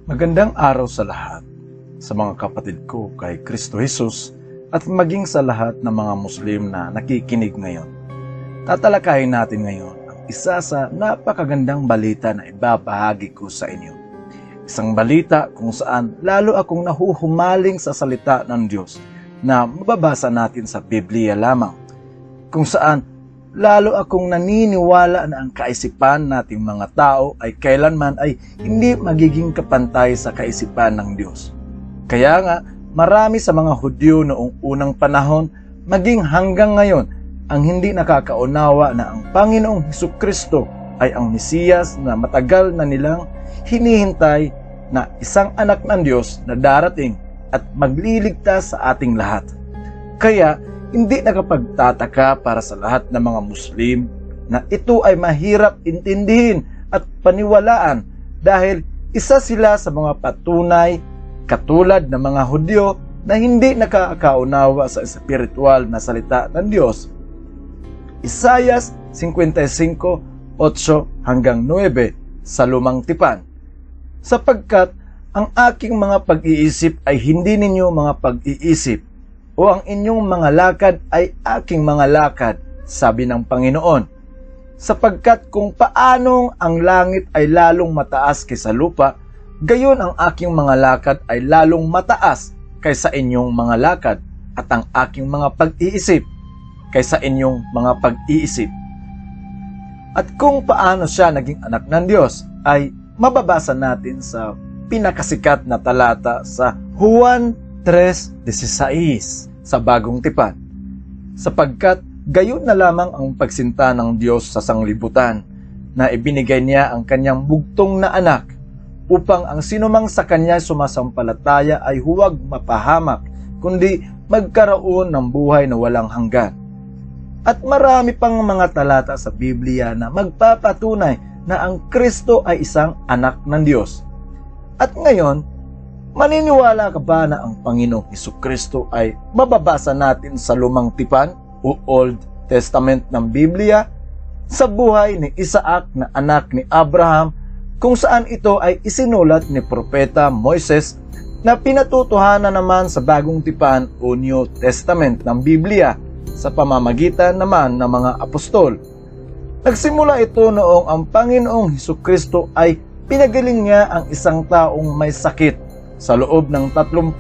Magandang araw sa lahat, sa mga kapatid ko kay Kristo Jesus at maging sa lahat ng mga Muslim na nakikinig ngayon. Tatalakayin natin ngayon ang isa sa napakagandang balita na ibabahagi ko sa inyo. Isang balita kung saan lalo akong nahuhumaling sa salita ng Diyos na mababasa natin sa Biblia lamang. Kung saan lalo akong naniniwala na ang kaisipan nating mga tao ay kailanman ay hindi magiging kapantay sa kaisipan ng Diyos. Kaya nga, marami sa mga Hudyo noong unang panahon, maging hanggang ngayon, ang hindi nakakaunawa na ang Panginoong Hesukristo ay ang Mesiyas na matagal na nilang hinihintay na isang anak ng Diyos na darating at magliligtas sa ating lahat. Kaya, hindi nakapagtataka para sa lahat ng mga Muslim na ito ay mahirap intindihin at paniwalaan dahil isa sila sa mga patunay katulad ng mga Hudyo na hindi nakakaunawa sa espiritual na salita ng Diyos. Isaias 55:8-9 sa Lumang Tipan. Sapagkat ang aking mga pag-iisip ay hindi ninyo mga pag-iisip, o ang inyong mga lakad ay aking mga lakad, sabi ng Panginoon. Sapagkat kung paanong ang langit ay lalong mataas kaysa lupa, gayon ang aking mga lakad ay lalong mataas kaysa inyong mga lakad, at ang aking mga pag-iisip kaysa inyong mga pag-iisip. At kung paano siya naging anak ng Diyos ay mababasa natin sa pinakasikat na talata sa Juan 3:16 sa Bagong Tipan. Sapagkat gayon na lamang ang pagsinta ng Diyos sa sanglibutan na ibinigay niya ang kanyang bugtong na anak upang ang sinumang sa kanya sumasampalataya ay huwag mapahamak kundi magkaroon ng buhay na walang hanggan. At marami pang mga talata sa Biblia na magpapatunay na ang Kristo ay isang anak ng Diyos. At ngayon, maniniwala ka ba na ang Panginoong Hesukristo ay mababasa natin sa Lumang Tipan o Old Testament ng Biblia sa buhay ni Isaac na anak ni Abraham, kung saan ito ay isinulat ni Propeta Moises na pinatutuhanan naman sa Bagong Tipan o New Testament ng Biblia sa pamamagitan naman ng mga apostol. Nagsimula ito noong ang Panginoong Hesukristo ay pinagaling niya ang isang taong may sakit sa loob ng 38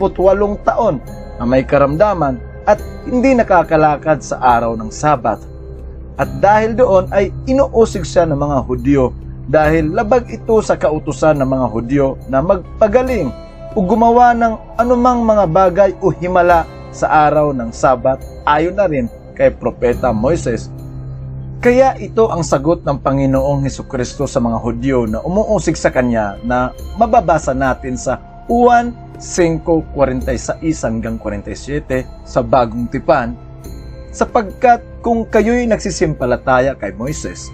taon na may karamdaman at hindi nakakalakad sa araw ng Sabat. At dahil doon ay inuusig siya ng mga Hudyo dahil labag ito sa kautusan ng mga Hudyo na magpagaling o gumawa ng anumang mga bagay o himala sa araw ng Sabat ayon na rin kay Propeta Moises. Kaya ito ang sagot ng Panginoong Hesukristo sa mga Hudyo na umuusig sa kanya na mababasa natin sa Juan 5:46-47 sa Bagong Tipan. Sapagkat kung kayo'y nagsisimpalataya kay Moises,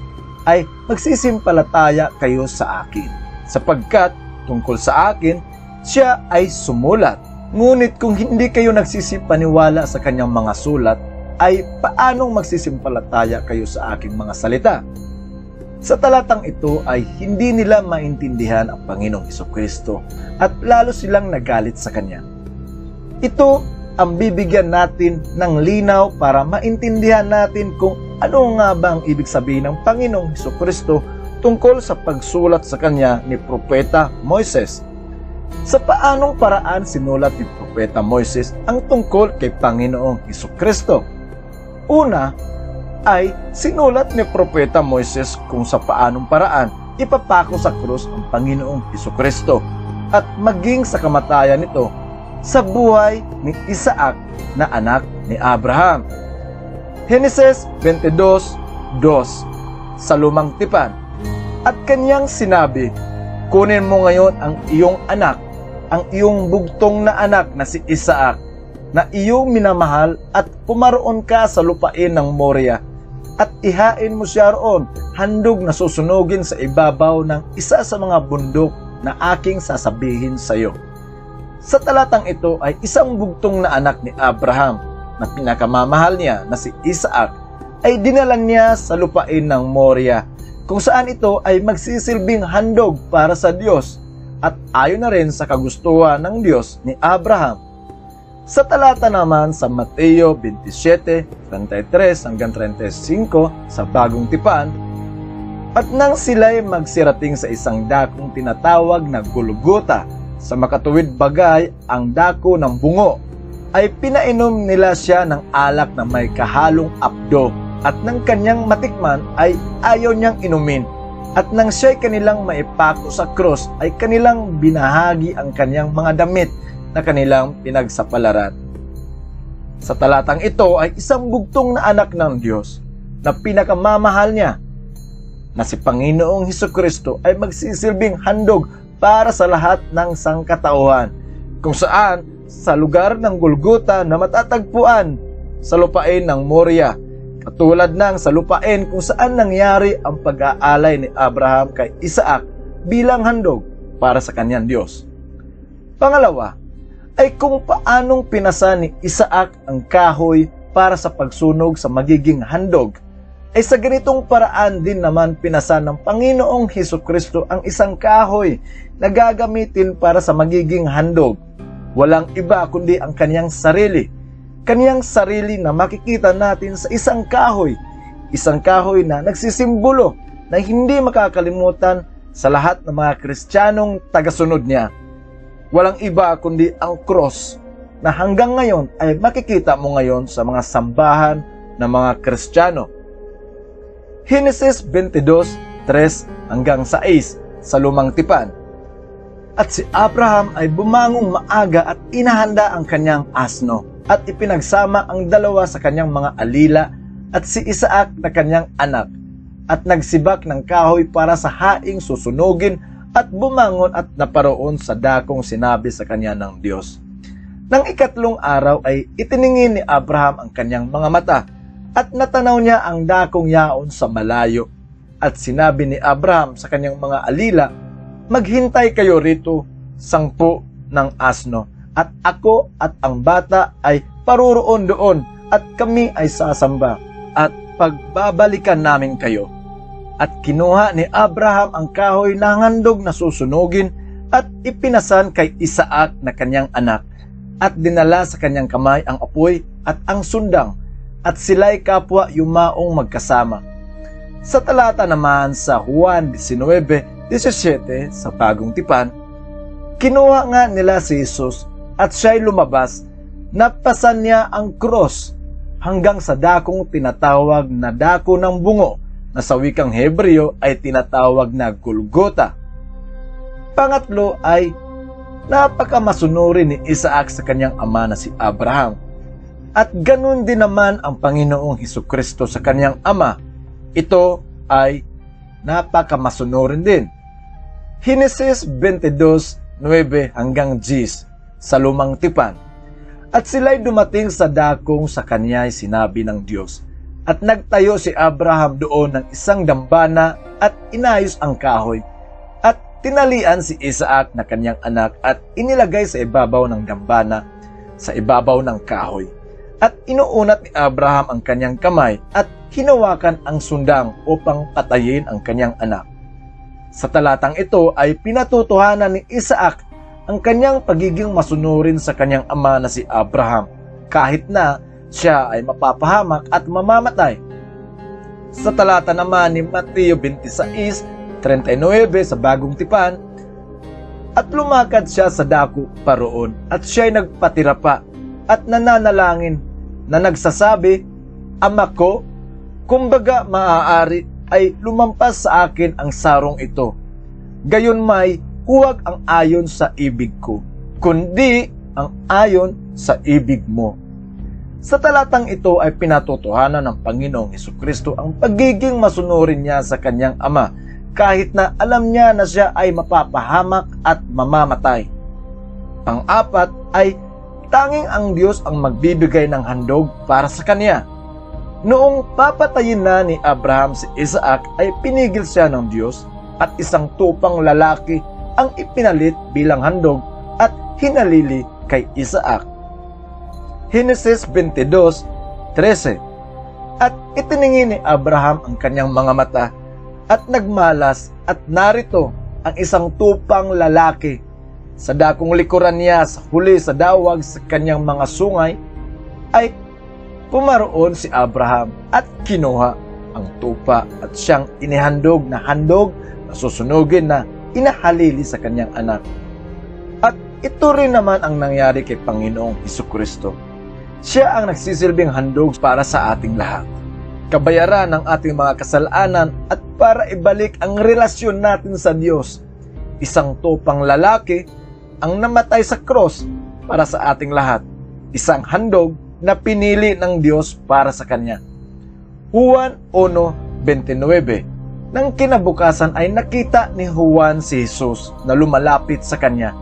ay magsisimpalataya kayo sa akin. Sapagkat tungkol sa akin, siya ay sumulat. Ngunit kung hindi kayo nagsisipaniwala sa kanyang mga sulat, ay paanong magsisimpalataya kayo sa aking mga salita? Sa talatang ito ay hindi nila maintindihan ang Panginoong Hesukristo at lalo silang nagalit sa Kanya. Ito ang bibigyan natin ng linaw para maintindihan natin kung ano nga ba ang ibig sabihin ng Panginoong Hesukristo tungkol sa pagsulat sa Kanya ni Propeta Moises. Sa paanong paraan sinulat ni Propeta Moises ang tungkol kay Panginoong Hesukristo? Una, ay sinulat ni Propeta Moises kung sa paanong paraan ipapako sa krus ang Panginoong Hesukristo at maging sa kamatayan nito sa buhay ni Isaac na anak ni Abraham. Genesis 22:2 sa Lumang Tipan. At kanyang sinabi, kunin mo ngayon ang iyong anak, ang iyong bugtong na anak na si Isaac, na iyong minamahal at pumaroon ka sa lupain ng Moria at ihain mo siya roon, handog na susunugin sa ibabaw ng isa sa mga bundok na aking sasabihin sa iyo. Sa talatang ito ay isang bugtong na anak ni Abraham na pinakamamahal niya na si Isaac ay dinala niya sa lupain ng Moria, kung saan ito ay magsisilbing handog para sa Diyos at ayon na rin sa kagustuhan ng Diyos ni Abraham. Sa talata naman sa Mateo 27:33 hanggang 35 sa Bagong Tipan, at nang sila'y magsirating sa isang dakong tinatawag na Golgota, sa makatuwid bagay ang dako ng bungo, ay pinainom nila siya ng alak na may kahalong apdo, at nang kanyang matikman ay ayaw niyang inumin. At nang siya'y kanilang maipako sa krus, ay kanilang binahagi ang kanyang mga damit na kanilang pinagsapalaran. Sa talatang ito ay isang bugtong na anak ng Diyos na pinakamamahal niya, na si Panginoong Hesukristo ay magsisilbing handog para sa lahat ng sangkatauhan, kung saan sa lugar ng Golgota na matatagpuan sa lupain ng Moria, katulad ng sa lupain kung saan nangyari ang pag-aalay ni Abraham kay Isaac bilang handog para sa kanyang Diyos. Pangalawa, ay kung paanong pinasa ni Isaac ang kahoy para sa pagsunog sa magiging handog, ay sa ganitong paraan din naman pinasa ng Panginoong Hesukristo ang isang kahoy na gagamitin para sa magiging handog. Walang iba kundi ang kanyang sarili. Kanyang sarili na makikita natin sa isang kahoy na nagsisimbolo na hindi makakalimutan sa lahat ng mga Kristiyanong tagasunod niya. Walang iba kundi ang cross na hanggang ngayon ay makikita mo ngayon sa mga sambahan ng mga Kristiyano. Henesis 22:3 hanggang 6 sa Lumang Tipan. At si Abraham ay bumangong maaga at inahanda ang kanyang asno, at ipinagsama ang dalawa sa kanyang mga alila at si Isaac na kanyang anak, at nagsibak ng kahoy para sa haing susunugin, at bumangon at naparoon sa dakong sinabi sa kanya ng Diyos. Nang ikatlong araw ay itiningin ni Abraham ang kanyang mga mata, at natanaw niya ang dakong yaon sa malayo. At sinabi ni Abraham sa kanyang mga alila, "Maghintay kayo rito 10 ng asno, at ako at ang bata ay paruroon doon, at kami ay sasamba, at pagbabalikan namin kayo." At kinuha ni Abraham ang kahoy na handog na susunugin, at ipinasan kay Isaac na kanyang anak, at dinala sa kanyang kamay ang apoy at ang sundang, at sila'y kapwa yumaong magkasama. Sa talata naman sa Juan 19:17 sa Bagong Tipan, kinuha nga nila si Jesus, at siya'y lumabas, napasan niya ang cross hanggang sa dakong tinatawag na dako ng bungo, na sa wikang Hebreo ay tinatawag na Golgota. Pangatlo ay napakamasunurin ni Isaac sa kanyang ama na si Abraham. At ganun din naman ang Panginoong Hesukristo sa kanyang ama. Ito ay napakamasunurin din. Henesis 22:9 hanggang 10 sa Lumang Tipan. At sila'y dumating sa dakong sa kanya'y sinabi ng Diyos. At nagtayo si Abraham doon ng isang dambana at inayos ang kahoy. At tinalian si Isaac na kanyang anak at inilagay sa ibabaw ng dambana, sa ibabaw ng kahoy. At inuunat ni Abraham ang kanyang kamay at hinawakan ang sundang upang patayin ang kanyang anak. Sa talatang ito ay pinatutuhanan ni Isaac ang kanyang pagiging masunurin sa kanyang ama na si Abraham, kahit na siya ay mapapahamak at mamamatay. Sa talata naman ni Mateo 26:39 sa Bagong Tipan, at lumakad siya sa dako paroon, at siya'y nagpatira pa at nananalangin na nagsasabi, "Ama ko, kumbaga maaari ay lumampas sa akin ang sarong ito. Gayon may huwag ang ayon sa ibig ko, kundi ang ayon sa ibig mo." Sa talatang ito ay pinatotohanan ng Panginoong Hesukristo ang pagiging masunurin niya sa kanyang ama, kahit na alam niya na siya ay mapapahamak at mamamatay. Pang-apat ay tanging ang Diyos ang magbibigay ng handog para sa kanya. Noong papatayin na ni Abraham si Isaac ay pinigil siya ng Diyos, at isang tupang lalaki ang ipinalit bilang handog at hinalili kay Isaac. Henesis 22:13. At itiningin ni Abraham ang kanyang mga mata, at nagmalas, at narito ang isang tupang lalaki. Sa dakong likuran niya sa huli sa dawag sa kanyang mga sungay, ay pumaroon si Abraham at kinuha ang tupa at siyang inihandog na susunugin na inahalili sa kanyang anak. At ito rin naman ang nangyari kay Panginoong Hesukristo. Siya ang nagsisilbing handog para sa ating lahat. Kabayaran ng ating mga kasalanan at para ibalik ang relasyon natin sa Diyos. Isang tupang lalaki ang namatay sa cross para sa ating lahat. Isang handog na pinili ng Diyos para sa Kanya. Juan 1:29. Nang kinabukasan ay nakita ni Juan si Jesus na lumalapit sa kanya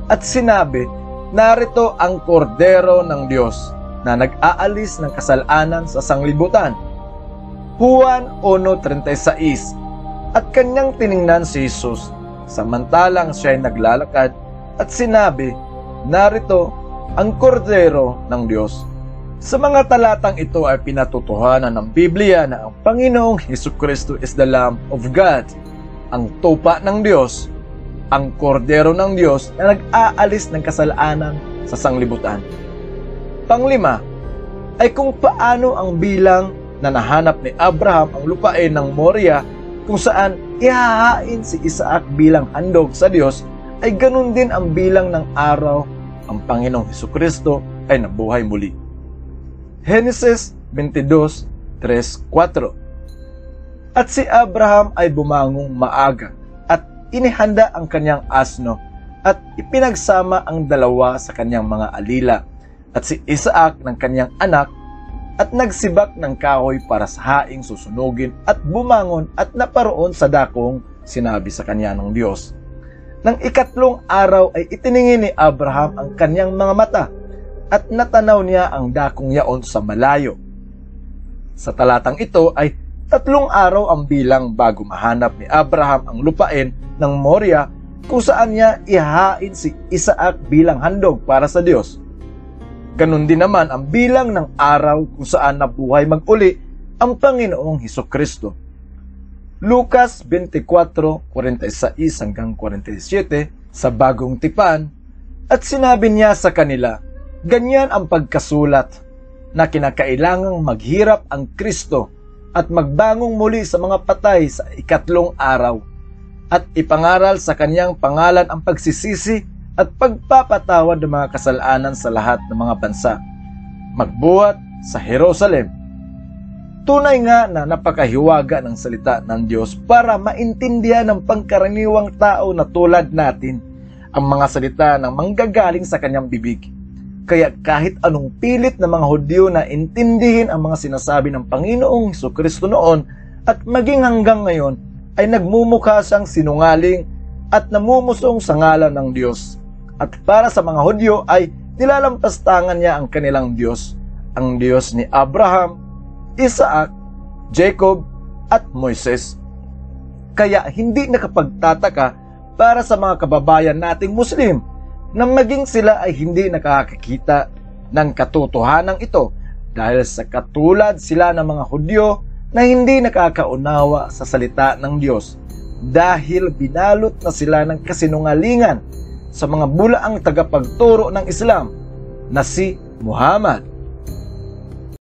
at sinabi, "Narito ang kordero ng Diyos na nag-aalis ng kasalanan sa sanglibutan." Juan 1:36. At kanyang tiningnan si Jesus samantalang siya ay naglalakad at sinabi, "Narito ang kordero ng Diyos." Sa mga talatang ito ay pinatutuhanan ng Biblia na ang Panginoong Hesukristo is the Lamb of God, ang tupa ng Diyos, ang kordero ng Diyos na nag-aalis ng kasalanan sa sanglibutan. Panglima ay kung paano ang bilang na nahanap ni Abraham ang lupain ng Moria kung saan ihahain si Isaac bilang handog sa Diyos, ay ganun din ang bilang ng araw ang Panginoong Hesukristo ay nabuhay muli. Genesis 22:3-4. At si Abraham ay bumangong maaga at inihanda ang kanyang asno at ipinagsama ang dalawa sa kanyang mga alila at si Isaac ng kanyang anak at nagsibak ng kahoy para sa haing susunugin at bumangon at naparoon sa dakong sinabi sa kanya ng Diyos. Nang ikatlong araw ay itiningin ni Abraham ang kanyang mga mata at natanaw niya ang dakong yaon sa malayo. Sa talatang ito ay 3 araw ang bilang bago mahanap ni Abraham ang lupain ng Moria kung saan niya ihahain si Isaac bilang handog para sa Diyos. Ganun din naman ang bilang ng araw kung saan nabuhay mag-uli ang Panginoong Hesukristo. Lucas 24:46-47 sa Bagong Tipan, at sinabi niya sa kanila, "Ganyan ang pagkasulat na kinakailangang maghirap ang Kristo at magbangong muli sa mga patay sa ikatlong araw at ipangaral sa kanyang pangalan ang pagsisisi at pagpapatawad ng mga kasalanan sa lahat ng mga bansa, magbuhat sa Jerusalem." Tunay nga na napakahiwaga ng salita ng Diyos para maintindihan ng pangkaraniwang tao na tulad natin ang mga salita ng manggagaling sa kanyang bibig. Kaya kahit anong pilit ng mga Hudyo na intindihin ang mga sinasabi ng Panginoong Hesukristo noon at maging hanggang ngayon, ay nagmumukha siyang sinungaling at namumusong sa ngalan ng Diyos. At para sa mga Hudyo ay nilalampastangan niya ang kanilang Diyos, ang Diyos ni Abraham, Isaac, Jacob at Moises. Kaya hindi nakapagtataka para sa mga kababayan nating Muslim na maging sila ay hindi nakakakita ng katotohanan ito dahil sa katulad sila ng mga Hudyo na hindi nakakaunawa sa salita ng Diyos dahil binalot na sila ng kasinungalingan sa mga bulaang tagapagturo ng Islam na si Muhammad.